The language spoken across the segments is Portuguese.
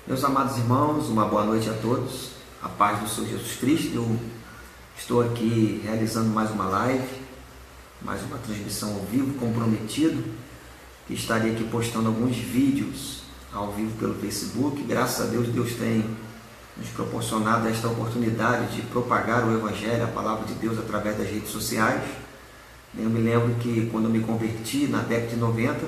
Meus amados irmãos, uma boa noite a todos, a paz do Senhor Jesus Cristo. Eu estou aqui realizando mais uma live, mais uma transmissão ao vivo, comprometido, que estarei aqui postando alguns vídeos ao vivo pelo Facebook. Graças a Deus, Deus tem nos proporcionado esta oportunidade de propagar o Evangelho, a Palavra de Deus, através das redes sociais. Eu me lembro que quando eu me converti, na década de 90,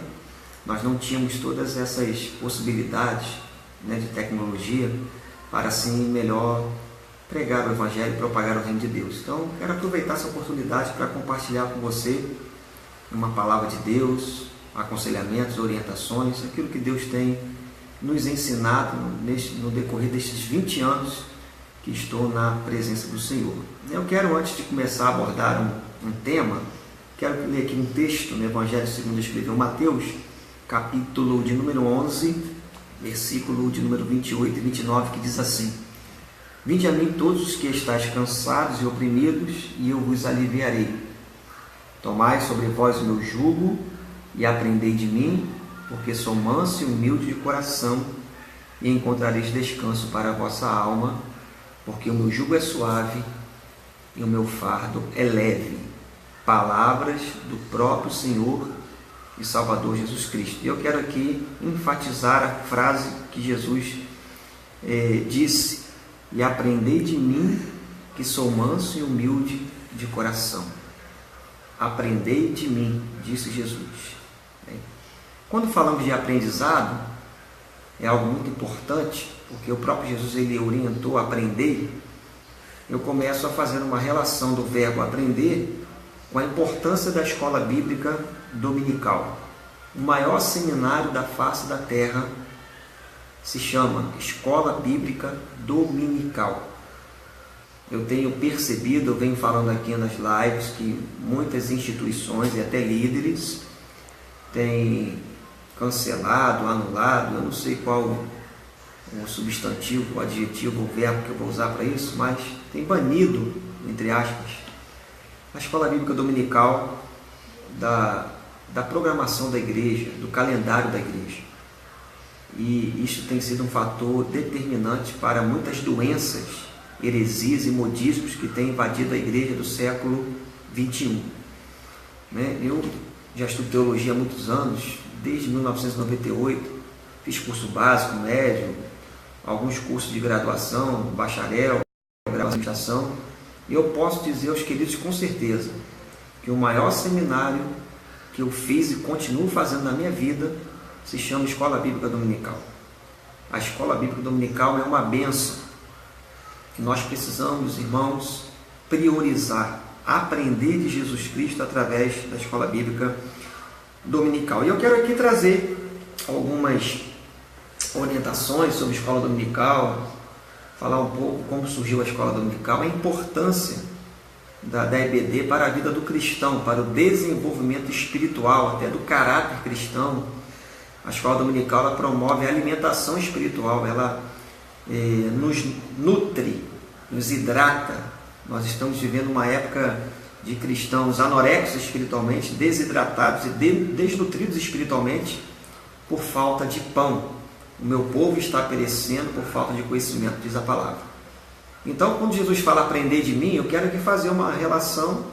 nós não tínhamos todas essas possibilidades de tecnologia para assim melhor pregar o Evangelho e propagar o Reino de Deus. Então, quero aproveitar essa oportunidade para compartilhar com você uma palavra de Deus, aconselhamentos, orientações, aquilo que Deus tem nos ensinado no decorrer destes 20 anos que estou na presença do Senhor. Eu quero, antes de começar a abordar um tema, quero ler aqui um texto no Evangelho segundo escreveu Mateus, capítulo de número 11, versículo de número 28 e 29, que diz assim: Vinde a mim todos os que estáis cansados e oprimidos, e eu vos aliviarei. Tomai sobre vós o meu jugo e aprendei de mim, porque sou manso e humilde de coração, e encontrareis descanso para a vossa alma, porque o meu jugo é suave e o meu fardo é leve. Palavras do próprio Senhor e Salvador Jesus Cristo. Eu quero aqui enfatizar a frase que Jesus disse: e aprendei de mim, que sou manso e humilde de coração. Aprendei de mim, disse Jesus. Quando falamos de aprendizado, é algo muito importante, porque o próprio Jesus ele orientou a aprender. Eu começo a fazer uma relação do verbo aprender com a importância da escola bíblica dominical. O maior seminário da face da terra se chama Escola Bíblica Dominical. Eu tenho percebido, eu venho falando aqui nas lives, que muitas instituições e até líderes têm cancelado, anulado, eu não sei qual o substantivo, o adjetivo, o verbo que eu vou usar para isso, mas tem banido, entre aspas, a Escola Bíblica Dominical da programação da igreja, do calendário da igreja. E isso tem sido um fator determinante para muitas doenças, heresias e modismos que têm invadido a igreja do século XXI. Eu já estudo teologia há muitos anos, desde 1998, fiz curso básico, médio, alguns cursos de graduação, bacharel, administração, e eu posso dizer aos queridos com certeza que o maior seminário que eu fiz e continuo fazendo na minha vida se chama Escola Bíblica Dominical. A Escola Bíblica Dominical é uma bênção que nós precisamos, irmãos, priorizar, aprender de Jesus Cristo através da Escola Bíblica Dominical. E eu quero aqui trazer algumas orientações sobre a Escola Dominical, falar um pouco como surgiu a Escola Dominical, a importância da EBD para a vida do cristão, para o desenvolvimento espiritual, até do caráter cristão. A Escola Dominical ela promove a alimentação espiritual, ela nos nutre, nos hidrata. Nós estamos vivendo uma época de cristãos anorexos espiritualmente, desidratados e desnutridos espiritualmente por falta de pão. O meu povo está perecendo por falta de conhecimento, diz a palavra. Então, quando Jesus fala aprender de mim, eu quero aqui fazer uma relação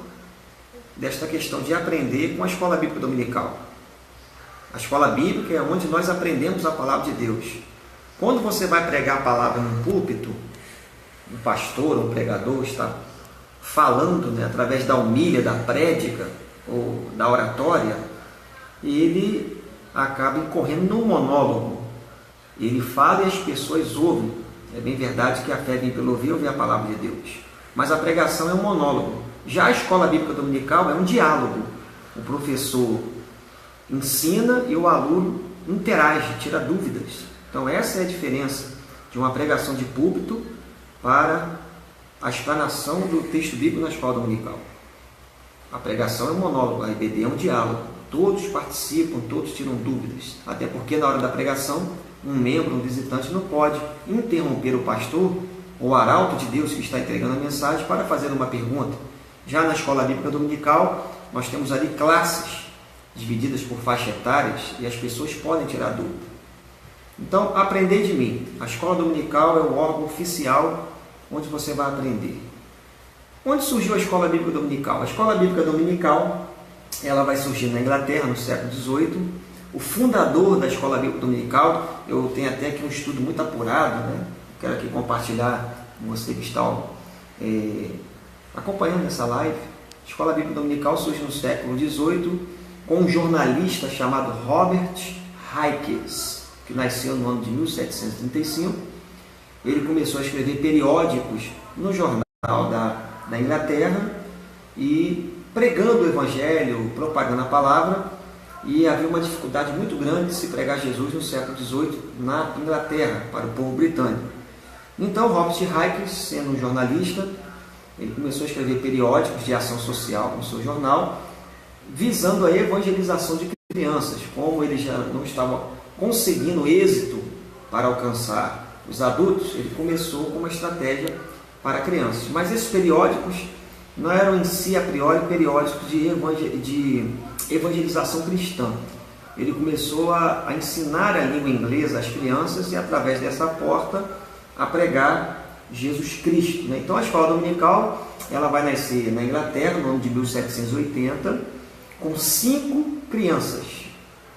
desta questão de aprender com a Escola Bíblica Dominical. A Escola Bíblica é onde nós aprendemos a palavra de Deus. Quando você vai pregar a palavra num púlpito, um pastor ou um pregador está falando através da homilia, da prédica ou da oratória, ele acaba incorrendo num monólogo. Ele fala e as pessoas ouvem. É bem verdade que a fé vem pelo ouvir a palavra de Deus. Mas a pregação é um monólogo. Já a Escola Bíblica Dominical é um diálogo. O professor ensina e o aluno interage, tira dúvidas. Então essa é a diferença de uma pregação de púlpito para a explanação do texto bíblico na Escola Dominical. A pregação é um monólogo, a EBD é um diálogo. Todos participam, todos tiram dúvidas. Até porque na hora da pregação, um membro, um visitante não pode interromper o pastor ou o arauto de Deus que está entregando a mensagem para fazer uma pergunta. Já na Escola Bíblica Dominical, nós temos ali classes divididas por faixas etárias e as pessoas podem tirar dúvida. Então, aprender de mim. A escola dominical é o órgão oficial onde você vai aprender. Onde surgiu a escola bíblica dominical? A escola bíblica dominical, ela vai surgir na Inglaterra no século XVIII. O fundador da escola bíblica dominical, eu tenho até aqui um estudo muito apurado, né? Quero aqui compartilhar com você que está acompanhando essa live. A escola bíblica dominical surge no século XVIII com um jornalista chamado Robert Hickes, que nasceu no ano de 1735. Ele começou a escrever periódicos no jornal da Inglaterra e pregando o evangelho, propagando a palavra, e havia uma dificuldade muito grande de se pregar Jesus no século XVIII na Inglaterra, para o povo britânico. Então, Robert Hickes, sendo um jornalista, ele começou a escrever periódicos de ação social no seu jornal, visando a evangelização de crianças. Como ele já não estava conseguindo êxito para alcançar os adultos, ele começou com uma estratégia para crianças. Mas esses periódicos não eram em si, a priori, periódicos de evangelização cristã. Ele começou a ensinar a língua inglesa às crianças e, através dessa porta, a pregar Jesus Cristo, né? Então, a escola dominical ela vai nascer na Inglaterra, no ano de 1780, com 5 crianças.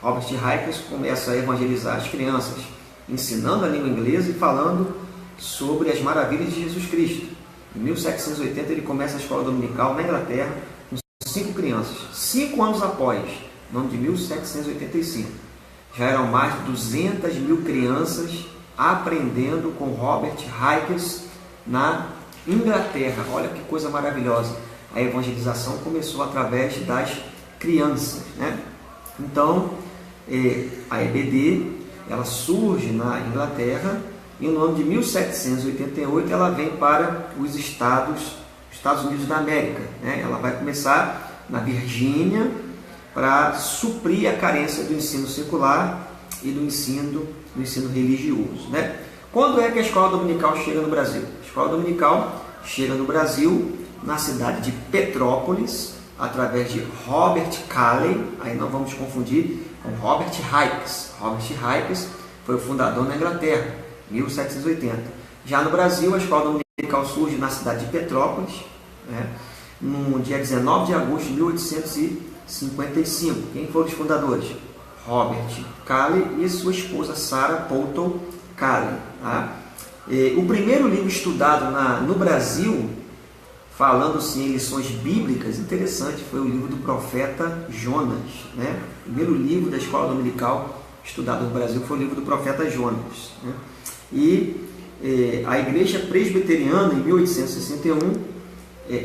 Robert Hickes começa a evangelizar as crianças, ensinando a língua inglesa e falando sobre as maravilhas de Jesus Cristo. Em 1780 ele começa a escola dominical na Inglaterra com 5 crianças. 5 anos após, no ano de 1785, já eram mais de 200 mil crianças aprendendo com Robert Hickes na Inglaterra. Olha que coisa maravilhosa. A evangelização começou através das crianças, né? Então, a EBD ela surge na Inglaterra e no ano de 1788 ela vem para os Estados Unidos da América, né? Ela vai começar na Virgínia para suprir a carência do ensino secular e do ensino religioso, né? Quando é que a escola dominical chega no Brasil? A escola dominical chega no Brasil na cidade de Petrópolis, através de Robert Calley. Aí não vamos confundir com Robert Hickes. Robert Hickes foi o fundador na Inglaterra, 1780. Já no Brasil, a escola dominical surge na cidade de Petrópolis, né, no dia 19 de agosto de 1855. Quem foram os fundadores? Robert Calley e sua esposa Sarah Poulton Calley. Tá? O primeiro livro estudado no Brasil, falando-se em lições bíblicas, interessante, foi o livro do profeta Jonas, né? O primeiro livro da escola dominical estudado no Brasil foi o livro do profeta Jonas, né? E a igreja presbiteriana, em 1861,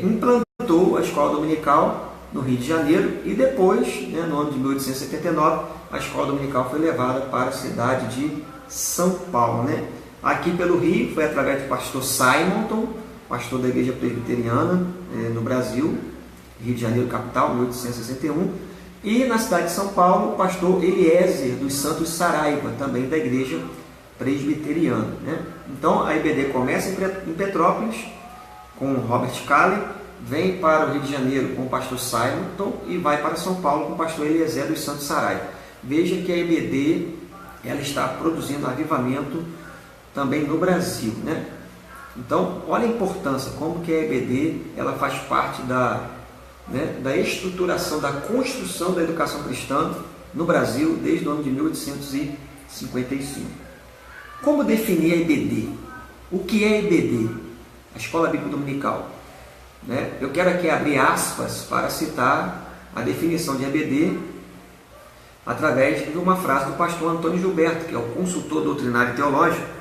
implantou a escola dominical no Rio de Janeiro e depois, né, no ano de 1879, a escola dominical foi levada para a cidade de São Paulo, né? Aqui pelo Rio foi através do pastor Simonton, pastor da igreja presbiteriana no Brasil, Rio de Janeiro capital, 1861, e na cidade de São Paulo, o pastor Eliezer dos Santos Saraiva, também da igreja presbiteriana, né? Então a IBD começa em Petrópolis com Robert Calley, vem para o Rio de Janeiro com o pastor Simonton e vai para São Paulo com o pastor Eliezer dos Santos Saraiva. Veja que a IBD ela está produzindo avivamento também no Brasil, né? Então, olha a importância, como que a EBD ela faz parte da estruturação, da construção da educação cristã no Brasil desde o ano de 1855. Como definir a EBD? O que é a EBD? A Escola Bíblica Dominical. Né? Eu quero aqui abrir aspas para citar a definição de EBD através de uma frase do pastor Antônio Gilberto, que é o consultor doutrinário e teológico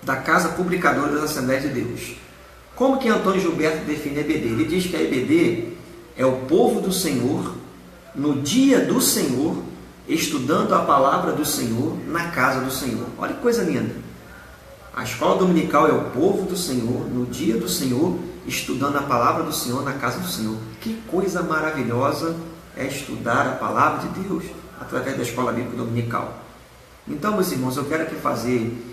da Casa Publicadora das Assembleias de Deus. Como que Antônio Gilberto define a EBD? Ele diz que a EBD é o povo do Senhor, no dia do Senhor, estudando a palavra do Senhor na casa do Senhor. Olha que coisa linda! A escola dominical é o povo do Senhor, no dia do Senhor, estudando a palavra do Senhor na casa do Senhor. Que coisa maravilhosa é estudar a palavra de Deus através da escola bíblica dominical. Então, meus irmãos, eu quero aqui fazer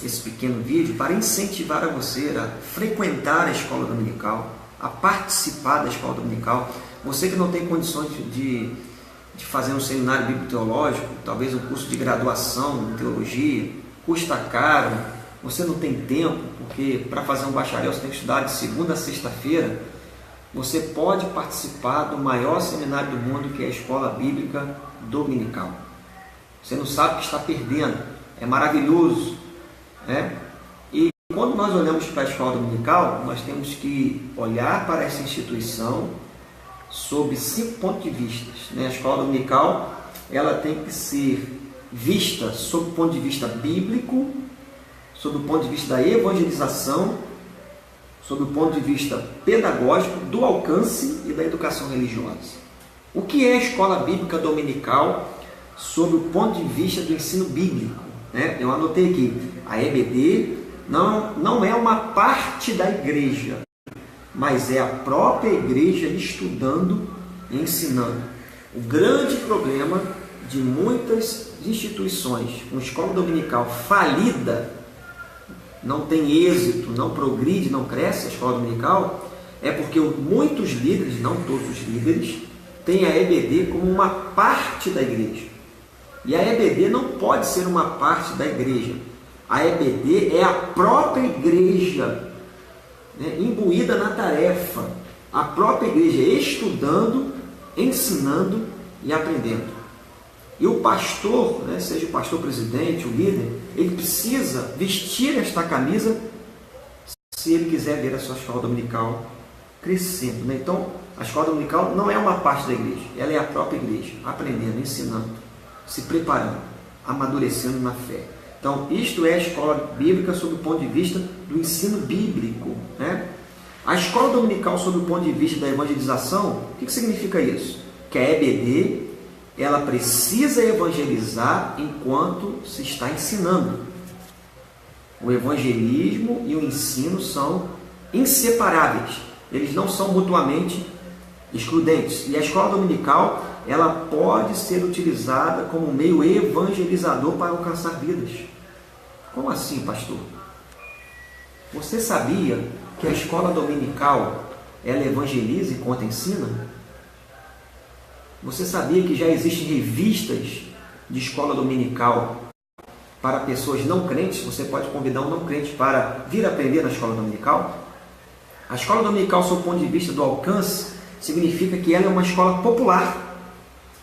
esse pequeno vídeo para incentivar a você a frequentar a escola dominical, a participar da escola dominical. Você que não tem condições de de fazer um seminário bíblico-teológico, talvez um curso de graduação em teologia, custa caro, você não tem tempo, porque para fazer um bacharel você tem que estudar de segunda a sexta-feira. Você pode participar do maior seminário do mundo, que é a Escola Bíblica Dominical. Você não sabe o que está perdendo, é maravilhoso, né? E quando nós olhamos para a Escola Dominical, nós temos que olhar para essa instituição sob 5 pontos de vista, né? A Escola Dominical, ela tem que ser vista sob o ponto de vista bíblico, sob o ponto de vista da evangelização, sob o ponto de vista pedagógico, do alcance e da educação religiosa. O que é a Escola Bíblica Dominical sob o ponto de vista do ensino bíblico, né? Eu anotei aqui, a EBD não é uma parte da igreja, mas é a própria igreja estudando e ensinando. O grande problema de muitas instituições com escola dominical falida, não tem êxito, não progride, não cresce a escola dominical, é porque muitos líderes, não todos os líderes, têm a EBD como uma parte da igreja. E a EBD não pode ser uma parte da igreja. A EBD é a própria igreja, né, imbuída na tarefa, a própria igreja estudando, ensinando e aprendendo. E o pastor, né, seja o pastor presidente, o líder, ele precisa vestir esta camisa se ele quiser ver a sua escola dominical crescendo, né? Então, a escola dominical não é uma parte da igreja, ela é a própria igreja, aprendendo, ensinando, se preparando, amadurecendo na fé. Então, isto é a escola bíblica sob o ponto de vista do ensino bíblico, né? A escola dominical sob o ponto de vista da evangelização, o que significa isso? Que a EBD, ela precisa evangelizar enquanto se está ensinando. O evangelismo e o ensino são inseparáveis, eles não são mutuamente excludentes. E a escola dominical, ela pode ser utilizada como meio evangelizador para alcançar vidas. Como assim, pastor? Você sabia que a escola dominical, ela evangeliza enquanto ensina? Você sabia que já existem revistas de escola dominical para pessoas não crentes? Você pode convidar um não crente para vir aprender na escola dominical? A escola dominical, sob o ponto de vista do alcance, significa que ela é uma escola popular,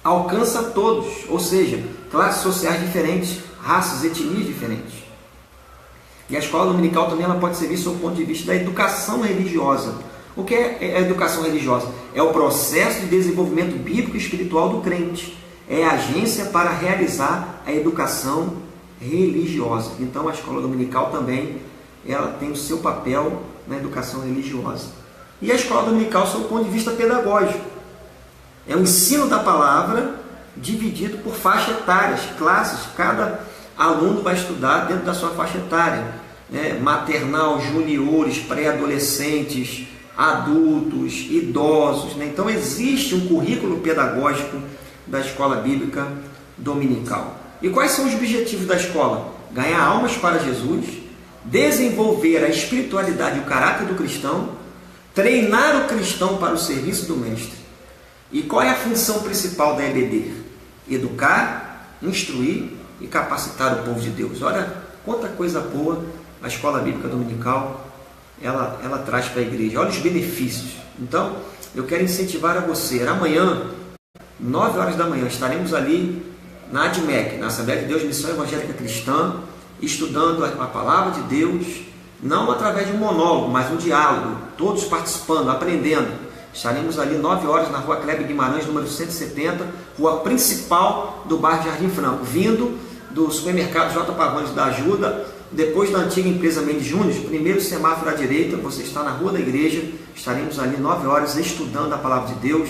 alcança todos, ou seja, classes sociais diferentes, raças, etnias diferentes. E a escola dominical também ela pode ser vista sob o ponto de vista da educação religiosa. O que é a educação religiosa? É o processo de desenvolvimento bíblico e espiritual do crente. É a agência para realizar a educação religiosa. Então, a escola dominical também ela tem o seu papel na educação religiosa. E a escola dominical, sob o ponto de vista pedagógico, é o ensino da palavra dividido por faixas etárias, classes. Cada aluno vai estudar dentro da sua faixa etária, né? Maternal, juniores, pré-adolescentes, adultos, idosos, né? Então existe um currículo pedagógico da escola bíblica dominical. E quais são os objetivos da escola? Ganhar almas para Jesus, desenvolver a espiritualidade e o caráter do cristão, treinar o cristão para o serviço do mestre. E qual é a função principal da EBD? Educar, instruir e capacitar o povo de Deus. Olha quanta coisa boa a escola bíblica dominical ela traz para a igreja. Olha os benefícios. Então, eu quero incentivar a você. Amanhã, 9 horas da manhã, estaremos ali na ADMEC, na Assembleia de Deus Missão Evangélica Cristã, estudando a palavra de Deus, não através de um monólogo, mas um diálogo, todos participando, aprendendo. Estaremos ali 9 horas na rua Kleber Guimarães, número 170, rua principal do bairro Jardim Franco, vindo do supermercado J. Pavões da Ajuda, depois da antiga empresa Mendes Júnior, primeiro semáforo à direita, você está na rua da igreja. Estaremos ali 9 horas estudando a palavra de Deus,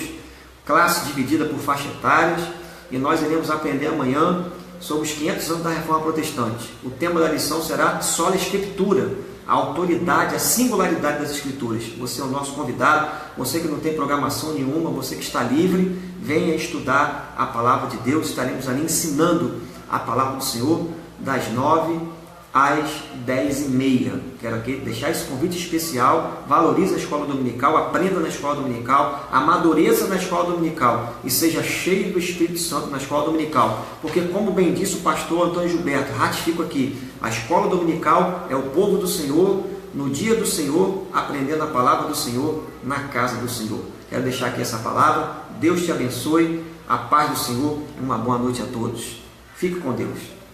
classe dividida por faixas etárias, e nós iremos aprender amanhã sobre os 500 anos da Reforma Protestante. O tema da lição será Sola Escritura, a autoridade, a singularidade das Escrituras. Você é o nosso convidado, você que não tem programação nenhuma, você que está livre, venha estudar a palavra de Deus. Estaremos ali ensinando a palavra do Senhor das 9 às 10h30. Quero aqui deixar esse convite especial. Valorize a escola dominical, aprenda na escola dominical, amadureça na escola dominical e seja cheio do Espírito Santo na escola dominical. Porque, como bem disse o pastor Antônio Gilberto, ratifico aqui, a escola dominical é o povo do Senhor, no dia do Senhor, aprendendo a palavra do Senhor na casa do Senhor. Quero deixar aqui essa palavra. Deus te abençoe, a paz do Senhor e uma boa noite a todos. Fique com Deus.